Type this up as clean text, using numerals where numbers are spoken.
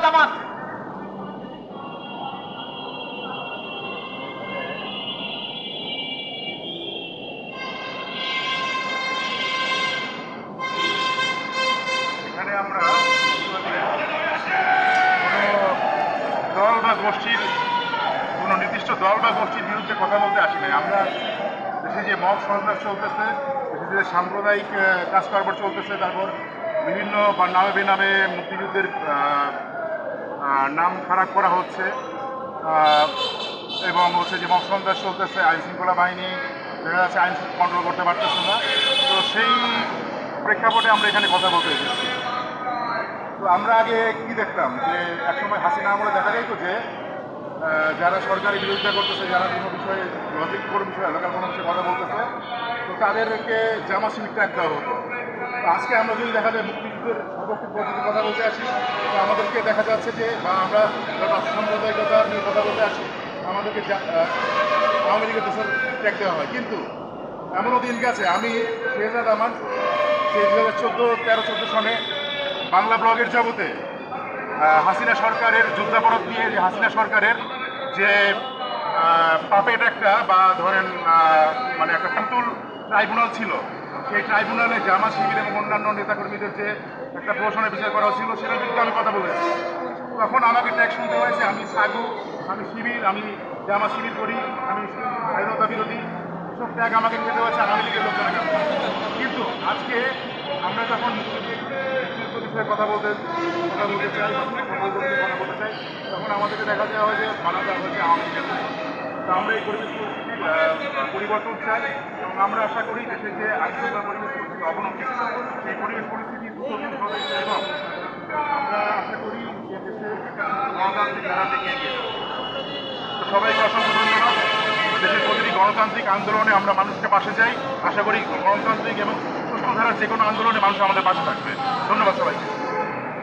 জামাত। এখানে আমরা দল বা গোষ্ঠীর কোনো নির্দিষ্ট দল বা গোষ্ঠীর বিরুদ্ধে কথা বলতে আসি নাই। আমরা দেশে যে মব সন্ত্রাস চলতেছে, দেশে যে সাম্প্রদায়িক কাজকর্ম চলতেছে, তারপর বিভিন্ন বা নামে বেনামে মুক্তিযুদ্ধের নাম খারাপ করা হচ্ছে, এবং হচ্ছে যে মব সন্ত্রাস চলতেছে, আইন শৃঙ্খলা বাহিনী দেখা যাচ্ছে আইন কন্ট্রোল করতে পারতেছে না। তো সেই প্রেক্ষাপটে আমরা এখানে কথা বলতে এসেছি। তো আমরা আগে কি দেখতাম যে একসময় হাসিনা আমলে দেখা যাইতো যে যারা সরকারি বিরোধিতা করতেছে, যারা কোনো বিষয়ে লজিক কোনো বিষয়ে এলাকার কোনো বিষয়ে কথা বলতেছে, তো তাদেরকে জামা শিবির ট্যাগ দেওয়া হতো। তো আজকে আমরা যদি দেখা যায় মুক্তিযুদ্ধের সপক্ষে পদ্ধতি কথা বলতে আসি, তো আমাদেরকে দেখা যাচ্ছে যে বা আমরা সাম্প্রদায়িকতা নিয়ে কথা বলতে আসি, আমাদেরকে আওয়ামী লীগের দেশের ট্যাগ দেওয়া হয়। কিন্তু এমনও দিন গেছে, আমি শেহজাদ আমার সেই 2014 সনে বাংলা ব্লগের জগতে হাসিনা সরকারের যুদ্ধাপরাধ নিয়ে যে হাসিনা সরকারের যে পাপেট একটা বা ধরেন মানে একটা পুতুল ট্রাইব্যুনাল ছিল, সেই ট্রাইব্যুনালে জামা শিবির এবং অন্যান্য নেতাকর্মীদের যে একটা প্রহসনের বিষয় করা ছিল, সেটার বিরুদ্ধে আমি কথা বলেছি। তখন আমাকে ট্যাগ শুনতে হয়েছে আমি সাগু, আমি শিবির, আমি জামা শিবির করি, আমি স্বাধীনতা বিরোধী, এসব ট্যাগ আমাকে খেতে হয়েছে আওয়ামী লীগের লোকজনের কাছে। কিন্তু আজকে আমরা যখন মুক্তিযুদ্ধ বিষয়ে কথা বলতে চাই, কথা বলতে চাই, তখন আমাদেরকে দেখা দেওয়া হয় যে মানা দেওয়া হয়েছে আওয়ামী লীগের। তো আমরা এই পরিবেশ পরিস্থিতির পরিবর্তন চাই, এবং আমরা আশা করি দেশের যে আইনশৃঙ্খলা পরিবেশ পরিস্থিতি অবনতি, সেই পরিবেশ পরিস্থিতি দ্রুত দূর হবে, এবং আমরা আশা করি যে দেশের গণতান্ত্রিক ধারা থেকে এগিয়ে যাবে। তো সবাইকে অসংখ্য ধন্যবাদ। দেশের প্রতিটি গণতান্ত্রিক আন্দোলনে আমরা মানুষকে পাশে চাই। আশা করি গণতান্ত্রিক এবং সুস্থ ধারার যে কোনো আন্দোলনে মানুষ আমাদের পাশে থাকবে। ধন্যবাদ সবাইকে।